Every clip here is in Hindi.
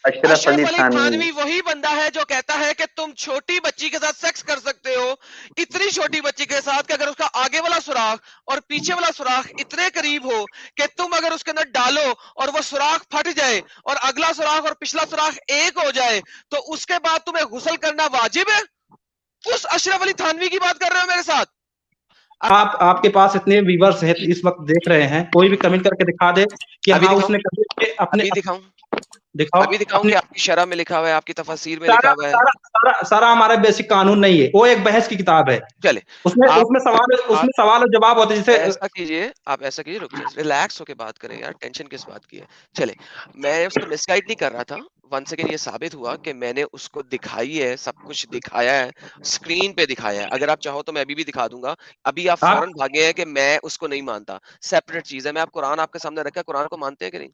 अशरफ अली अशरफ अली थानवी। थानवी वही बंदा है जो कहता है कि तुम छोटी बच्ची के साथ सेक्स कर सकते हो, इतनी छोटी बच्ची के साथ कि अगर उसका आगे वाला सुराख और पीछे वाला सुराख इतने करीब हो कि तुम अगर उसके अंदर डालो और वो सुराख फट जाए और अगला सुराख और पिछला सुराख एक हो जाए तो उसके बाद तुम्हें गुस्ल करना वाजिब है। उस अशरफ अली थानवी की बात कर रहे हो मेरे साथ? आपके पास इतने व्यूवर्स हैं इस वक्त देख रहे हैं, कोई भी कमेंट करके दिखा दे कि अभी हाँ दिखाऊं? उसने कभी अपने अभी दिखाऊं? दिखाओ अभी दिखाऊं अपने। कि आपकी शरह में लिखा हुआ है, आपकी तफसीर में लिखा सारा हुआ है? सारा सारा सारा हमारा बेसिक कानून नहीं है, वो एक बहस की किताब है। चले उसमें आप उसमें सवाल आप और जवाब होते हैं, जैसे ऐसा कीजिए, आप ऐसा कीजिए, रुक जाइए, रिलैक्स होके बात करें यार, टेंशन किस बात की है। चले, मैं उसको मिसगाइड नहीं कर रहा था। वन सेकेंड, ये साबित हुआ कि मैंने उसको दिखाई है, सब कुछ दिखाया है, स्क्रीन पे दिखाया है। अगर आप चाहो तो मैं अभी भी दिखा दूंगा। अभी आप आप फौरन भागे हैं कि मैं उसको नहीं मानता, सेपरेट चीज है। मैं आप कुरान आपके सामने रखा, कुरान को मानते हैं कि नहीं?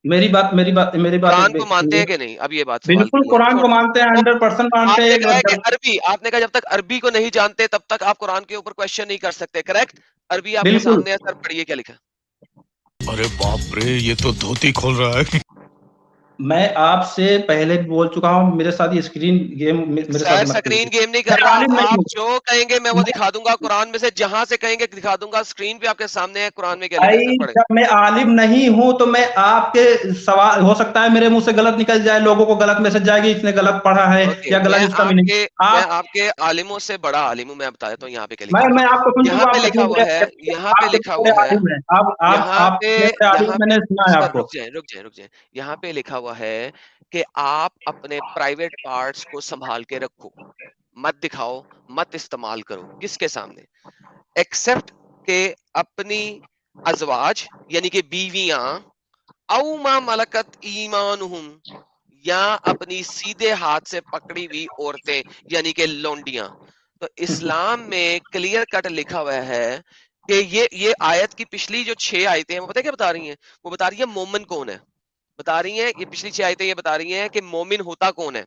मेरी बात कुरान को मानते हैं कि नहीं? अब ये बात सवाल बिल्कुल की है, कुरान छोड़ को दो। मानते हैं, वो 100% मानते आपने कहा है कि हैं। अरबी, आपने कहा जब तक अरबी को नहीं जानते तब तक आप कुरान के ऊपर क्वेश्चन नहीं कर सकते, करेक्ट? अरबी आपके बिल्कुल। सामने है सर, पढ़िए क्या लिखा है। अरे बाप रे, ये तो धोती खोल रहा है। मैं आपसे पहले भी बोल चुका हूँ, मेरे साथ ये स्क्रीन गेम मेरे सर साथ मत स्क्रीन कीजिए। गेम नहीं मैं कर रहा, आलिम नहीं आप हूँ। जो कहेंगे मैं वो मैं दिखा दूंगा कुरान में से, जहां से कहेंगे दिखा दूंगा। स्क्रीन पे आपके सामने है, कुरान में क्या लिखा है सर, भाई पढ़े। जब मैं आलिम नहीं हूं तो मैं आपके सवाल, हो सकता है मेरे मुंह से गलत निकल जाए, लोगों को गलत मैसेज जाएगी, इसने गलत पढ़ा है ओके, या गलत इसका मीनिंग। मैं आप आपके आलिमों से बड़ा आलिम हूं। मैं बताता हूँ यहाँ पे क्या लिखा हुआ मैं आपको है। सुन यहाँ चुका पे हूं, लिखा हुआ है, यहाँ पे आप लिखा कितने हुआ बड़े है, आलिम हैं। यहाँ पे, कितने बड़े आलिम यहाँ हैं, पे, मैंने सुना है सर आपको। रुक जाए। यहाँ पे लिखा हुआ है कि आप अपने प्राइवेट पार्ट्स को संभाल के रखो, मत दिखाओ, मत इस्तेमाल करो। किसके सामने? एक्सेप्ट के अपनी अजवाज यानी कि बीवियां, औ मा मलकत ईमानुहुम, या अपनी सीधे हाथ से पकड़ी हुई औरतें यानी कि लौंडियां। तो इस्लाम में क्लियर कट लिखा हुआ है कि ये आयत की पिछली जो 6 आयतें हैं वो पता है क्या बता रही हैं? वो बता रही है मोमिन कौन है। बता रही हैं, ये पिछली 6 आयतें ये बता रही हैं कि मोमिन होता कौन है।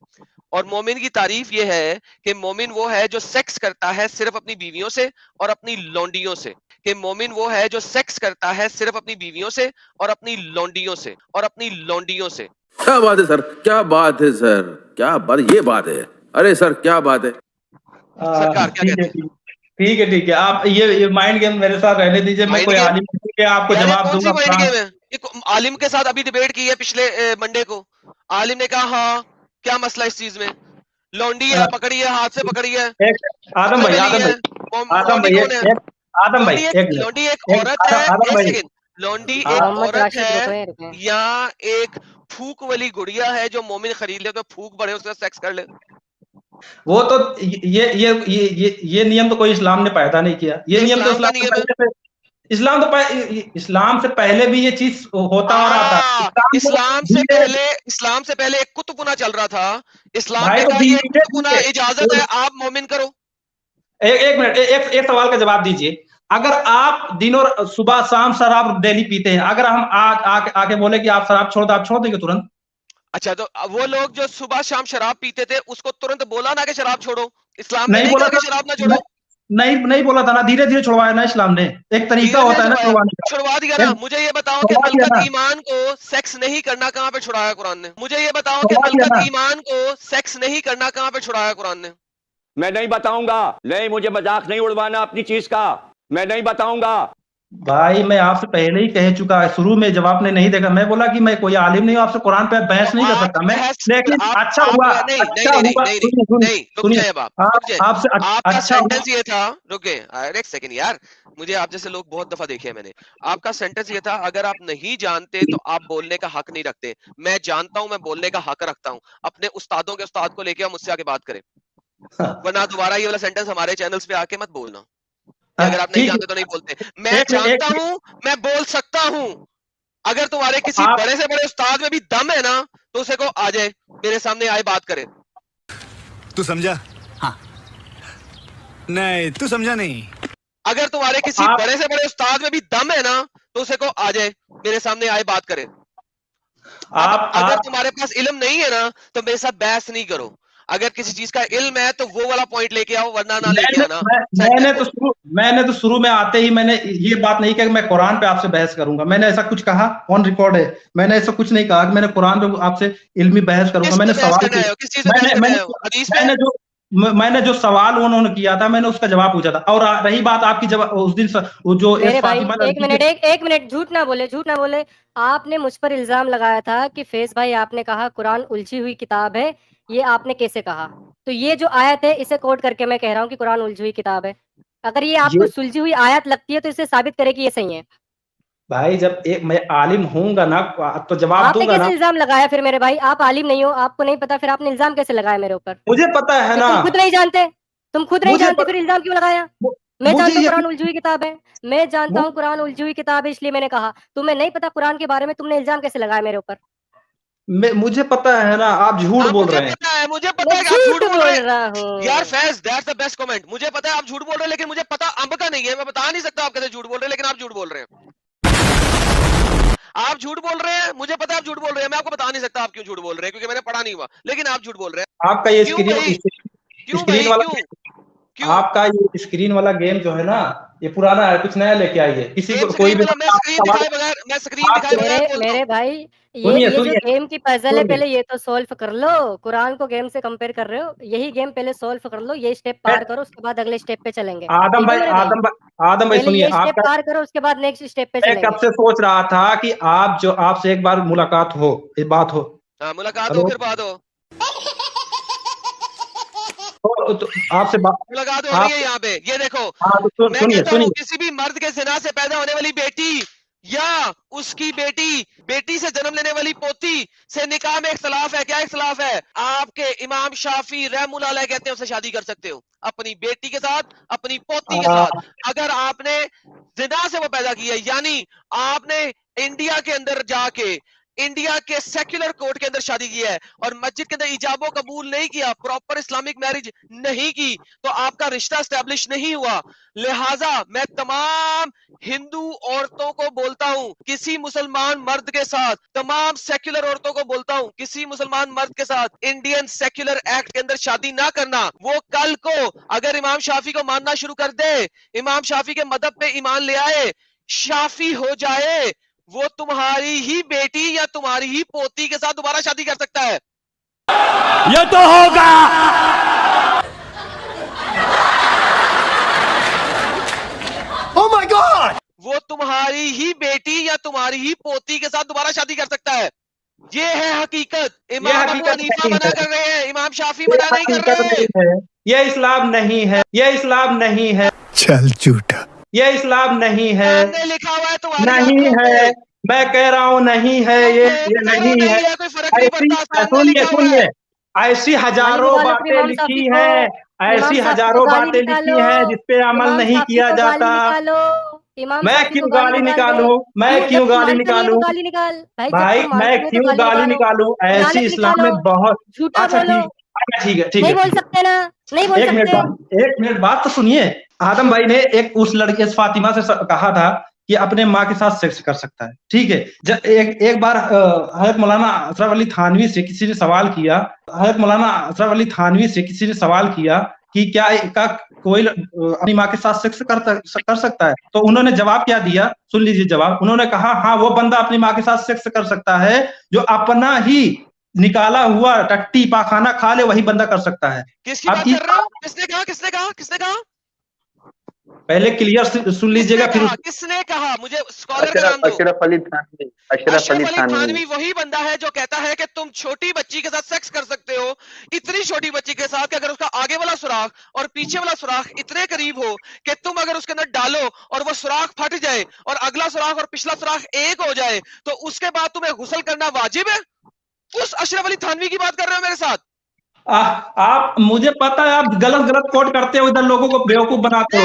और मोमिन की तारीफ ये है कि मोमिन वो है जो सेक्स करता है सिर्फ अपनी बीवियों से और अपनी लौंडियों से। कि मोमिन वो है जो सेक्स करता है सिर्फ अपनी बीवियों से और अपनी लौंडियों से और अपनी लौंडियों से। क्या बात है सर, क्या बात है सर, क्या बात, ये बात है। अरे सर क्या बात है। सरकार क्या ठीक है, कहते हैं? ठीक है। आप ये माइंड गेम मेरे साथ रहने दीजिए, मैं माइंड कोई गेम? आलिम नहीं कि आपको यार ये जवाब कौन सी दूंगा माइंड कुरान। गेम है? आलिम के साथ अभी डिबेट की है पिछले मंडे को। आलिम ने कहा हाँ, क्या मसला इस चीज में? लौंडी है, पकड़ी है, हाथ से पकड़ी है, एक कपड़े में ली है। आदम लौंडी भाई कौन है? आदम भाई एक लौंडी एक मिनट, औरत है। आदम एक भाई सेकंड, लौंडी एक आ- औरत है या एक फूक वाली गुड़िया है जो मोमिन खरीद ले तो फूक बड़े उसके साथ सेक्स कर ले? वो तो ये नियम तो कोई इस्लाम ने पैदा नहीं किया। ये ये नियम तो इस्लाम का नियम है। इस्लाम से पहले भी ये चीज होता आ रहा था। धीरे इस्लाम से पहले एक कुतुबुना चल रहा था। इस्लाम भाई ने तो कहा ये धीरे कुतुबुना इजाजत धीरे है, आप मोमिन करो। एक मिनट, एक सवाल का जवाब दीजिए। अगर आप दिनों सुबह शाम शराब डेली पीते हैं, अगर हम आके बोले कि आप शराब छोड़ दो, आप छोड़ देंगे तुरंत? अच्छा, तो वो लोग जो सुबह शाम शराब पीते थे उसको तुरंत बोला ना कि शराब छोड़ो? इस्लाम ने नहीं नहीं बोला कहा था। कि शराब ना छोड़ो। नहीं बोला था ना, धीरे धीरे छुड़वाया ना इस्लाम ने। एक तरीका धीरे धीरे होता है ना छुड़वाया, छुड़वाने का। छुड़वा दिया ना। मुझे ये बताओ कि छुड़वा दिया मलकत ना, ईमान को सेक्स नहीं करना कहां पे छुड़ाया कुरान ने? मुझे ये बताओ कि छुड़वा दिया मलकत ना। ईमान को सेक्स नहीं करना कहां पे छुड़ाया कुरान ने? मैं नहीं बताऊंगा, नहीं, मुझे मजाक नहीं उड़वाना अपनी चीज का, मैं नहीं बताऊंगा। भाई मैं आपसे पहले ही कह चुका है, शुरू में जब आपने नहीं देखा, मैं बोला कि मैं कोई आलिम नहीं हूं, आपसे कुरान पे तो बहस नहीं कर आज सकता मैं। बहस, फिर लेकिन अच्छा आप हुआ, नहीं नहीं अच्छा नहीं नहीं हुआ, नहीं नहीं सुनिए नहीं, रुक सुनिए जाए अब आप, रुक जाए। आपसे आपका अच्छा हुआ। सेंटेंस ये था, रुके अरे एक सेकंड यार, मुझे आप जैसे लोग बहुत दफा देखे हैं मैंने। आपका सेंटेंस ये था, अगर आप नहीं जानते तो आप बोलने का हक नहीं रखते। मैं जानता हूं, मैं बोलने का हक रखता हूं। अपने उस्तादों के उस्ताद को लेके मुझसे आके बात करें, वरना दोबारा ये वाला सेंटेंस हमारे चैनल्स पे आके मत बोलना कि अगर आप नहीं ठीक जानते तो नहीं बोलते। मैं एक जानता एक हूं, मैं बोल सकता हूं। अगर तुम्हारे किसी आप बड़े से बड़े उस्ताद में भी दम है ना तो उसे को आ जाए, मेरे सामने आए, बात करे। तू समझा? हाँ। नहीं, तू समझा नहीं। अगर तुम्हारे किसी आप बड़े से बड़े उस्ताद में भी दम है ना तो उसे को आ जाए, मेरे सामने आए, बात करे। अब अगर तुम्हारे पास इल्म नहीं है ना तो मेरे साथ बहस नहीं करो। अगर किसी चीज का इल्म है तो वो वाला पॉइंट लेके आओ, वरना ना लेके आना। मैंने तो शुरू में आते ही मैंने ये बात नहीं कहा कि मैं कुरान पे आपसे बहस करूंगा। मैंने ऐसा कुछ कहा? ऑन रिकॉर्ड है, मैंने ऐसा कुछ नहीं कहा कि मैंने कुरान पे आपसे इल्मी बहस करूंगा। मैंने सवाल मैंने जो सवाल उन्होंने किया था, मैंने उसका जवाब पूछा था। और रही बात आपकी, जब उस दिन जो एक मिनट झूठ ना बोले। आपने मुझ पर इल्जाम लगाया था कि फैज भाई आपने कहा कुरान उलझी हुई किताब है, ये आपने कैसे कहा? तो ये जो आयत है इसे कोट करके मैं कह रहा हूँ कि कुरान उलझी हुई किताब है। अगर ये आपको सुलझी हुई आयत लगती है तो इसे साबित करे कि ये सही है। भाई जब मैं आलिम होऊंगा ना तो जवाब दूंगा ना। आपने कैसे इल्जाम लगाया फिर मेरे भाई? आप आलिम नहीं हो, आपको नहीं पता, फिर आपने इल्जाम कैसे लगाया मेरे ऊपर? मुझे पता है ना। तुम खुद नहीं जानते फिर इल्जाम क्यों लगाया? मैं जानता हूँ कुरान उलझी हुई किताब है, मैं जानता हूँ कुरान उलझी हुई किताब है, इसलिए मैंने कहा। तुम्हें नहीं पता कुरान के बारे में, तुमने इल्जाम कैसे लगाया मेरे ऊपर? मुझे पता है ना, आप झूठ बोल रहे हैं। मुझे पता है कि आप झूठ बोल रहे हैं यार। Faiz, that's the best comment. मुझे पता है आप झूठ बोल रहे हैं, लेकिन मुझे पता अंब का नहीं है। मैं बता नहीं सकता आप कैसे झूठ बोल रहे हैं, लेकिन आप झूठ बोल रहे हैं। आप झूठ बोल रहे हैं, मुझे पता है आप झूठ बोल रहे हैं। मैं आपको बता नहीं सकता आप क्यों झूठ बोल रहे हैं, क्योंकि मैंने पढ़ा नहीं हुआ, लेकिन आप झूठ बोल रहे हैं। आपका ये आपका ये स्क्रीन वाला गेम जो है ना, ये पुराना है, कुछ नया लेके आइए। किसी को कोई भी मेरे भाई ये जो गेम की पजल है, पहले ये तो सोल्व कर लो। कुरान को गेम से कंपेयर कर रहे हो, यही गेम पहले सोल्व कर लो, ये स्टेप पार करो, उसके बाद अगले स्टेप पे चलेंगे। आदम भाई सुनिए, आप पार करो, उसके बाद नेक्स्ट स्टेप पे चलेंगे। कब से सोच रहा था कि आपसे एक बार मुलाकात हो, ये बात हो। मुलाकात हो, फिर बात हो। तो आपसे मुलाकात हो रही है यहाँ पे। ये देखो, मैं कहता हूँ किसी भी मर्द के ज़िना से पैदा होने वाली बेटी या उसकी बेटी से जन्म लेने वाली पोती से निकाह में इख्तलाफ है। क्या इख्तलाफ है? आपके इमाम शाफी रहमुल्लाह अलैह कहते हैं उससे शादी कर सकते हो, अपनी बेटी के साथ, अपनी पोती के साथ। अगर आपने ज़िना से वो पैदा किया, यानी आपने इंडिया के अंदर जाके इंडिया के सेक्युलर कोर्ट के अंदर शादी की है और मस्जिद के अंदर इजाबो कबूल नहीं किया, प्रॉपर इस्लामिक मैरिज नहीं की, तो आपका रिश्ता एस्टेब्लिश नहीं हुआ। लिहाजा मैं तमाम हिंदू औरतों को बोलता हूं, किसी मुसलमान मर्द के साथ, तमाम सेक्युलर औरतों को बोलता हूं, किसी मुसलमान मर्द के साथ इंडियन सेक्युलर एक्ट के अंदर शादी ना करना। वो कल को अगर इमाम शाफी को मानना शुरू कर दे, इमाम शाफी के मदहब पे ईमान ले आए, शाफी हो जाए, वो तुम्हारी ही बेटी या तुम्हारी ही पोती के साथ दोबारा शादी कर सकता है। ये तो होगा। Oh my God! वो तुम्हारी ही बेटी या तुम्हारी ही पोती के साथ दोबारा शादी कर सकता है। ये है हकीकत। इमाम अबू हनीफा मना कर रहे हैं, इमाम शाफी मना नहीं कर रहे हैं। ये इस्लाम नहीं है, ये इस्लाम नहीं है। चल झूठा, ये इस्लाम नहीं है। लिखा हुआ है नहीं है, मैं कह रहा हूँ नहीं है, ये नहीं है। कोई फर्क नहीं पड़ता। सुनिए, ऐसी हजारों बातें लिखी है, ऐसी हजारों बातें लिखी है जिसपे अमल नहीं किया जाता। मैं क्यों गाली निकालूं? मैं क्यों गाली निकालूं? भाई मैं क्यों गाली निकालूं? ऐसी इस्लाम में बहुत। अच्छा ठीक है। नहीं बोल सकते ना, नहीं बोल सकते। एक मिनट बात तो सुनिए। आदम भाई ने एक उस लड़के फातिमा से कहा था कि अपने माँ के साथ सेक्स कर सकता है, ठीक है। जब एक बार हज़रत मौलाना अशरफ अली थानवी से किसी ने सवाल किया, कि क्या कोई अपनी माँ के साथ सेक्स कर सकता है? तो उन्होंने जवाब क्या दिया, सुन लीजिए जवाब। उन्होंने कहा, हाँ, वो बंदा अपनी माँ के साथ सेक्स कर सकता है जो अपना ही निकाला हुआ टट्टी पाखाना खा ले, वही बंदा कर सकता है। किसकी बात कर रहा हूं? किसने कहा? पहले क्लियर सुन लीजिएगा, फिर किसने कहा? मुझे स्कॉलर का नाम दो। अशरफ अली थानवी वही बंदा है जो कहता है कि तुम छोटी बच्ची के साथ सेक्स कर सकते हो, इतनी छोटी बच्ची के साथ कि अगर उसका आगे वाला सुराख और पीछे वाला सुराख इतने करीब हो कि तुम अगर उसके अंदर डालो और वो सुराख फट जाए और अगला सुराख और पिछला सुराख एक हो जाए, तो उसके बाद तुम्हें गुस्ल करना वाजिब है। उस अशरफ अली थानवी की बात कर रहे हो मेरे साथ? आप, मुझे पता है आप गलत कोट करते हो, इधर लोगों को बेवकूफ बनाते हो।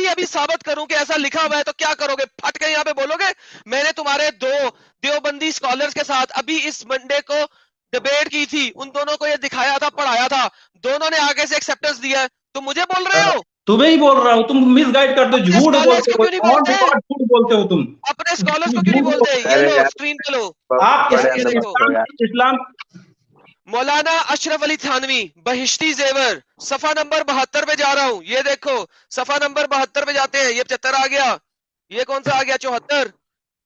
अभी साबित करूं कि ऐसा लिखा हुआ है, तो क्या करोगे? फट के यहाँ पे बोलोगे? मैंने तुम्हारे 2 देवबंदी स्कॉलर्स के साथ अभी इस मंडे को डिबेट की थी, उन दोनों को ये दिखाया था, पढ़ाया था, दोनों ने आगे से एक्सेप्टेंस दिया है, तुम मुझे बोल रहे हो तुम्हें ही बोल रहा हूँ, तुम मिसगाइड कर दो, अपने झूठ scholars बोलते को हो, क्यों नहीं ऑन बोलते? रिकॉर्ड झूठ बोलते हो तुम। अपने स्कॉलर्स को तुम क्यों नहीं झूठ बोलते? ये अरे लो यार, स्क्रीन पे लो, आप बड़े ये अंदर देखो, हो यार। इस्लाम मौलाना अशरफ अली थानवी बहिश्ती जेवर, सफा नंबर 72 पे जा रहा हूं। ये देखो सफा नंबर 72 पे जाते हैं, ये 75 आ गया, ये कौन सा आ गया 74,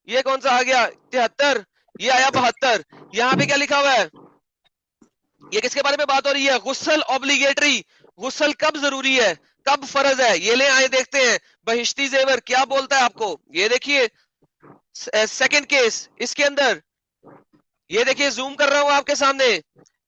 ये कौन सा आ गया 73, ये आया 72। यहाँ पे क्या लिखा हुआ है? ये किसके बारे में बात हो रही है? गुस्ल ऑब्लिगेटरी, गुस्ल कब जरूरी है, कब फर्ज है, ये ले आए देखते हैं। बहिश्ती जेवर क्या बोलता है आपको, ये देखिए सेकंड केस इसके अंदर, ये देखिए जूम कर रहा हूं आपके सामने।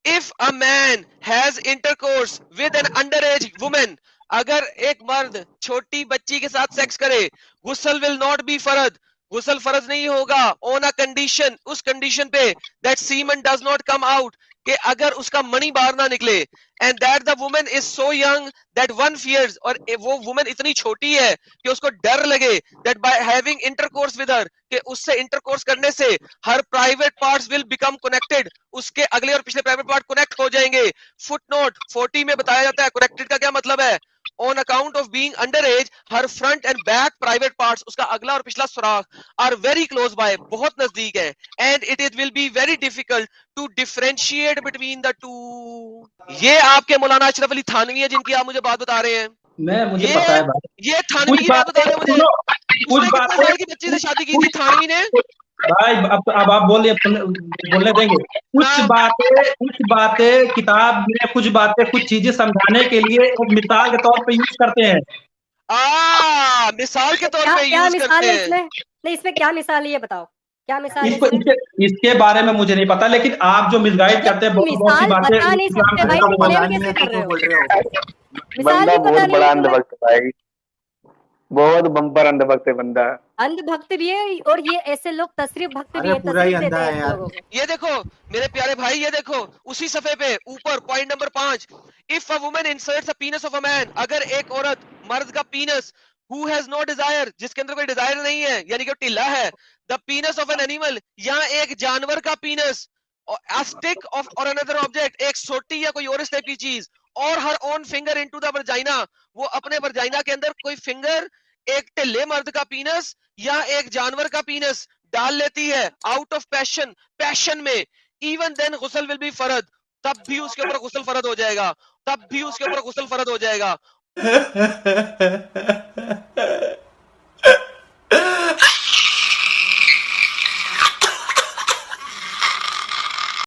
If a man has intercourse with an under age women, अगर एक मर्द छोटी बच्ची के साथ सेक्स करे, गुस्ल विल नॉट बी फर्ज, गुस्ल फर्ज नहीं होगा, ऑन अ कंडीशन, उस कंडीशन पे that semen does not come out, कि अगर उसका मणि बाहर ना निकले, and that the woman is so young that one fears, और वो वुमन इतनी छोटी है कि उसको डर लगे, that by having intercourse with her, कि उससे इंटरकोर्स करने से her private parts will become connected, उसके अगले और पिछले प्राइवेट पार्ट कनेक्ट हो जाएंगे। फुटनोट 40 में बताया जाता है कनेक्टेड का क्या मतलब है। On account of being under as, her front end back private parts, उसका अगला और पिछला सुराख, आर वेरी क्लोज बाय, बहुत नजदीक है, and it will be very difficult to differentiate between the two. ये आपके मौलाना अशरफ अली थानवी है जिनकी आप मुझे बात बता रहे हैं। मुझे पता है भाई, ये थानवी कुछ की बात बता बातें रहे हैं मुझे। सुनो, कुछ उसने कितने साल की बातें बच्ची से शादी की थी थानवी ने? भाई, अब आप बोलने देंगे। कुछ बातें किताब में, कुछ बातें, कुछ चीजें समझाने के लिए एक मिसाल के तौर पे यूज करते हैं। मिसाल के तौर क्या पे क्या यूज मिसाल करते है हैं। इसमें? नहीं, इसमें क्या मिसाल है ये बताओ, क्या मिसाल है इसको इसमें? इसके बारे में मुझे नहीं पता, लेकिन आप जो मिसगाइड करते हैं, बहुत सी मिसाल बातें बता नहीं इस्लाम सकते से भाई, खत्म हो क्लेम जाती कैसे हैं। कर रहे हो? मिसाल बंदा भी पता बहुत नहीं बड़ा है तुम्हें। अंधभक्त है भाई, बहुत बम्पर अंधभक्त है बंदा। अंध भक्त भी है, और ये ऐसे लोग तशरीफ भक्त भी हैं, पूरा ही तशरीफ देते अंधा हैं है ऐसे यार। लोगों को। ये देखो मेरे प्यारे भाई, ये देखो उसी सफे पे ऊपर point number 5, if a woman inserts a penis of a man, अगर एक औरत मर्द का penis, who has no desire, जिसके अंदर कोई डिजायर नहीं है, यानी कि ढिला है, द पीनस ऑफ एन एनिमल, या एक जानवर का पीनस, a stick of or another object, एक सोटी या कोई और इस टाइप की चीज, और her own finger into the vagina, वो अपने वर्जाइना के अंदर कोई फिंगर, एक ढिले मर्द का पीनस या एक जानवर का पीनस डाल लेती है आउट ऑफ पैशन, पैशन में, इवन देन गुस्ल विल बी फर्ज, तब भी उसके ऊपर गुस्ल फर्ज हो जाएगा, तब भी उसके ऊपर गुस्ल फर्ज हो जाएगा।